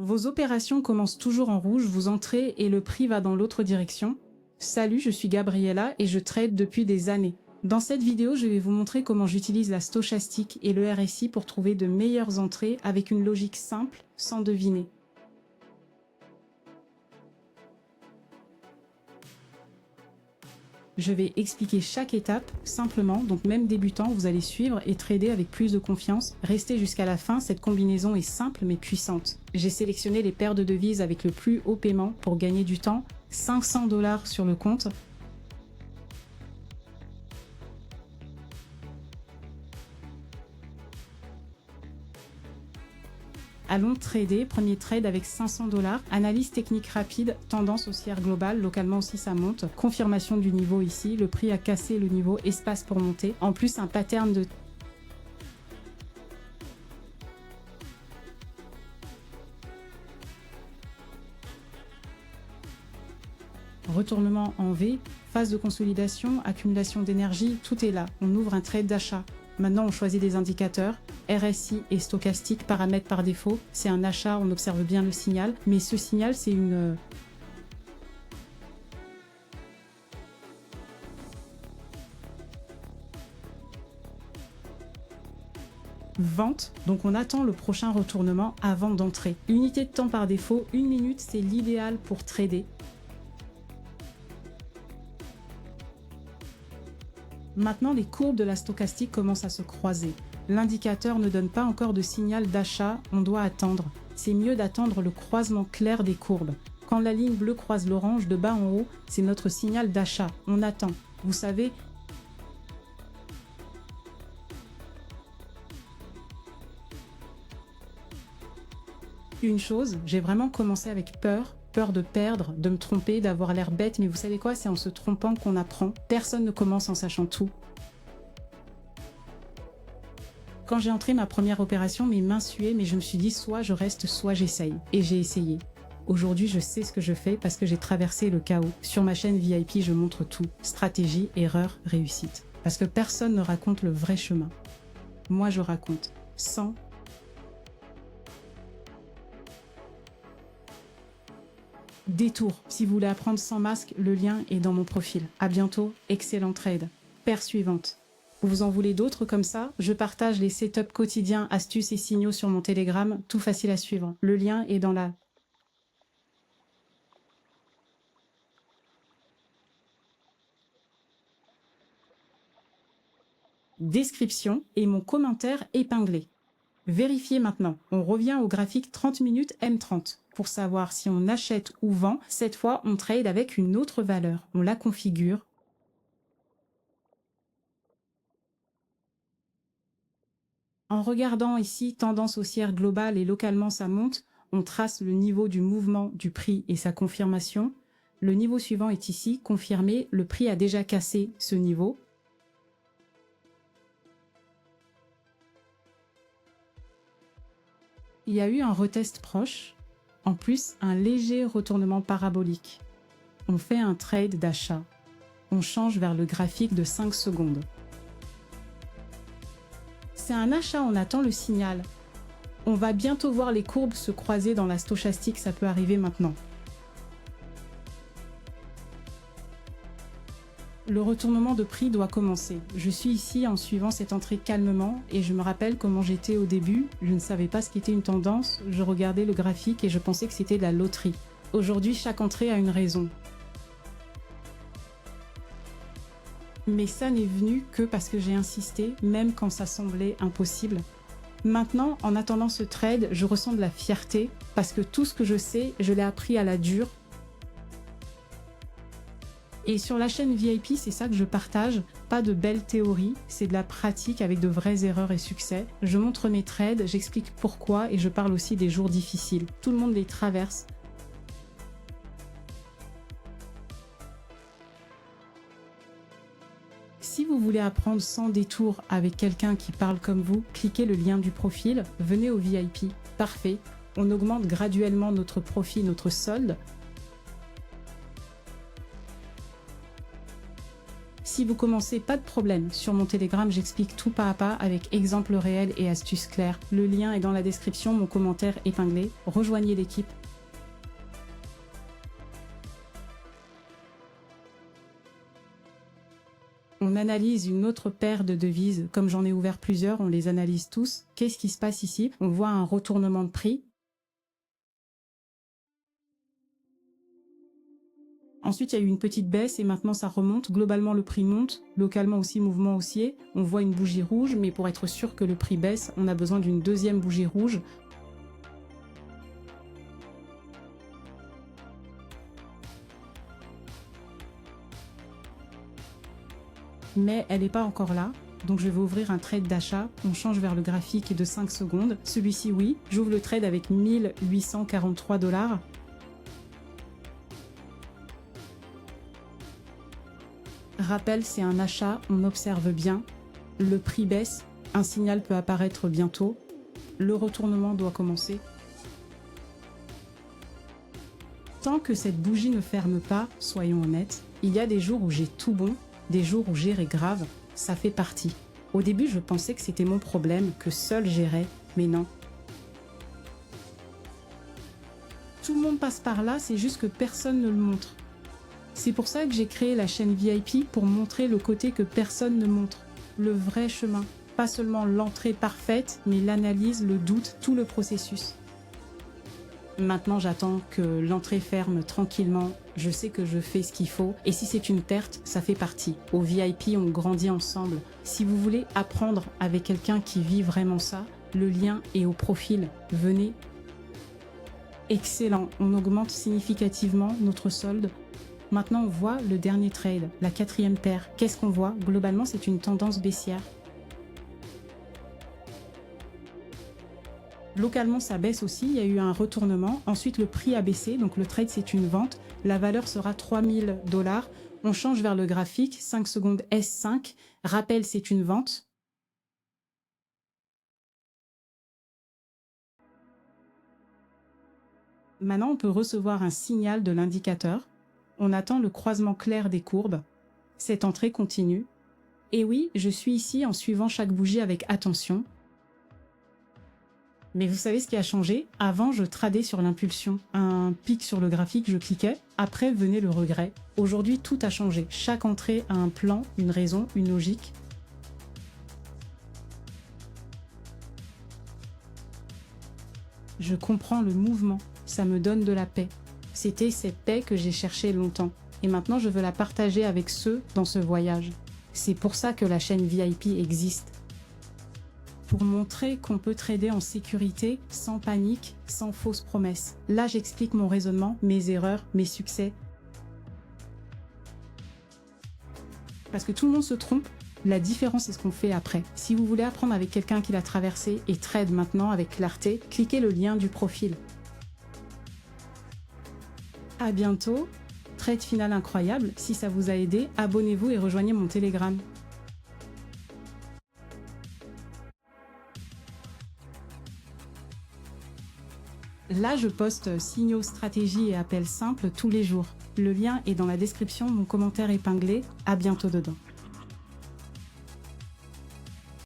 Vos opérations commencent toujours en rouge, vous entrez et le prix va dans l'autre direction. Salut, je suis Gabriella et je trade depuis des années. Dans cette vidéo, je vais vous montrer comment j'utilise la stochastique et le RSI pour trouver de meilleures entrées avec une logique simple, sans deviner. Je vais expliquer chaque étape simplement, donc même débutant, vous allez suivre et trader avec plus de confiance. Restez jusqu'à la fin, cette combinaison est simple mais puissante. J'ai sélectionné les paires de devises avec le plus haut paiement pour gagner du temps, 500 $ sur le compte. Allons trader, premier trade avec 500 $. Analyse technique rapide, tendance haussière globale, localement aussi ça monte. Confirmation du niveau ici, le prix a cassé le niveau, espace pour monter. En plus un pattern de retournement en V, phase de consolidation, accumulation d'énergie, tout est là. On ouvre un trade d'achat. Maintenant, on choisit des indicateurs, RSI et stochastique, paramètres par défaut. C'est un achat, on observe bien le signal, mais ce signal, c'est une vente, donc on attend le prochain retournement avant d'entrer. Unité de temps par défaut, 1 minute, c'est l'idéal pour trader. Maintenant, les courbes de la stochastique commencent à se croiser. L'indicateur ne donne pas encore de signal d'achat, on doit attendre. C'est mieux d'attendre le croisement clair des courbes. Quand la ligne bleue croise l'orange de bas en haut, c'est notre signal d'achat. On attend. Vous savez, une chose, j'ai vraiment commencé avec peur de perdre, de me tromper, d'avoir l'air bête, mais vous savez quoi, c'est en se trompant qu'on apprend. Personne ne commence en sachant tout. Quand j'ai entré ma première opération, mes mains suaient, mais je me suis dit soit je reste, soit j'essaye. Et j'ai essayé. Aujourd'hui, je sais ce que je fais parce que j'ai traversé le chaos. Sur ma chaîne VIP, je montre tout. Stratégie, erreur, réussite. Parce que personne ne raconte le vrai chemin. Moi, je raconte. Sans détour. Si vous voulez apprendre sans masque, le lien est dans mon profil. À bientôt, excellent trade. Paire suivante. Vous en voulez d'autres comme ça? Je partage les setups quotidiens, astuces et signaux sur mon Telegram, tout facile à suivre. Le lien est dans la description et mon commentaire épinglé. Vérifiez maintenant. On revient au graphique 30 minutes M30 pour savoir si on achète ou vend. Cette fois, on trade avec une autre valeur. On la configure. En regardant ici tendance haussière globale et localement ça monte, on trace le niveau du mouvement du prix et sa confirmation. Le niveau suivant est ici, confirmé, le prix a déjà cassé ce niveau. Il y a eu un retest proche, en plus un léger retournement parabolique. On fait un trade d'achat. On change vers le graphique de 5 secondes. C'est un achat, on attend le signal. On va bientôt voir les courbes se croiser dans la stochastique, ça peut arriver maintenant. Le retournement de prix doit commencer. Je suis ici en suivant cette entrée calmement et je me rappelle comment j'étais au début. Je ne savais pas ce qu'était une tendance, je regardais le graphique et je pensais que c'était de la loterie. Aujourd'hui, chaque entrée a une raison. Mais ça n'est venu que parce que j'ai insisté, même quand ça semblait impossible. Maintenant, en attendant ce trade, je ressens de la fierté parce que tout ce que je sais, je l'ai appris à la dure. Et sur la chaîne VIP, c'est ça que je partage, pas de belles théories, c'est de la pratique avec de vraies erreurs et succès. Je montre mes trades, j'explique pourquoi et je parle aussi des jours difficiles. Tout le monde les traverse. Si vous voulez apprendre sans détour avec quelqu'un qui parle comme vous, cliquez le lien du profil, venez au VIP. Parfait, on augmente graduellement notre profit, notre solde. Si vous commencez, pas de problème. Sur mon Telegram, j'explique tout pas à pas avec exemples réels et astuces claires. Le lien est dans la description, mon commentaire épinglé. Rejoignez l'équipe. On analyse une autre paire de devises. Comme j'en ai ouvert plusieurs, on les analyse tous. Qu'est-ce qui se passe ici? On voit un retournement de prix. Ensuite, il y a eu une petite baisse et maintenant ça remonte. Globalement, le prix monte. Localement aussi, mouvement haussier. On voit une bougie rouge, mais pour être sûr que le prix baisse, on a besoin d'une deuxième bougie rouge. Mais elle n'est pas encore là. Donc je vais ouvrir un trade d'achat. On change vers le graphique de 5 secondes. Celui-ci, oui. J'ouvre le trade avec 1843 $. Rappel, c'est un achat, on observe bien. Le prix baisse, un signal peut apparaître bientôt. Le retournement doit commencer. Tant que cette bougie ne ferme pas, soyons honnêtes, il y a des jours où j'ai tout bon, des jours où gérer grave, ça fait partie. Au début, je pensais que c'était mon problème, que seul gérais, mais non. Tout le monde passe par là, c'est juste que personne ne le montre. C'est pour ça que j'ai créé la chaîne VIP pour montrer le côté que personne ne montre. Le vrai chemin. Pas seulement l'entrée parfaite, mais l'analyse, le doute, tout le processus. Maintenant, j'attends que l'entrée ferme tranquillement. Je sais que je fais ce qu'il faut. Et si c'est une perte, ça fait partie. Au VIP, on grandit ensemble. Si vous voulez apprendre avec quelqu'un qui vit vraiment ça, le lien est au profil. Venez. Excellent. On augmente significativement notre solde. Maintenant, on voit le dernier trade, la 4e paire. Qu'est-ce qu'on voit? Globalement, c'est une tendance baissière. Localement, ça baisse aussi. Il y a eu un retournement. Ensuite, le prix a baissé. Donc, le trade, c'est une vente. La valeur sera 3000 $. On change vers le graphique. 5 secondes S5. Rappel, c'est une vente. Maintenant, on peut recevoir un signal de l'indicateur. On attend le croisement clair des courbes. Cette entrée continue. Et oui, je suis ici en suivant chaque bougie avec attention. Mais vous savez ce qui a changé? Avant, je tradais sur l'impulsion. Un pic sur le graphique, je cliquais. Après, venait le regret. Aujourd'hui, tout a changé. Chaque entrée a un plan, une raison, une logique. Je comprends le mouvement. Ça me donne de la paix. C'était cette paix que j'ai cherchée longtemps. Et maintenant, je veux la partager avec ceux dans ce voyage. C'est pour ça que la chaîne VIP existe. Pour montrer qu'on peut trader en sécurité, sans panique, sans fausses promesses. Là, j'explique mon raisonnement, mes erreurs, mes succès. Parce que tout le monde se trompe. La différence, c'est ce qu'on fait après. Si vous voulez apprendre avec quelqu'un qui l'a traversé et trade maintenant avec clarté, cliquez le lien du profil. À bientôt, trade final incroyable. Si ça vous a aidé, abonnez-vous et rejoignez mon Telegram. Là, je poste signaux, stratégies et appels simples tous les jours. Le lien est dans la description, mon commentaire épinglé. À bientôt dedans.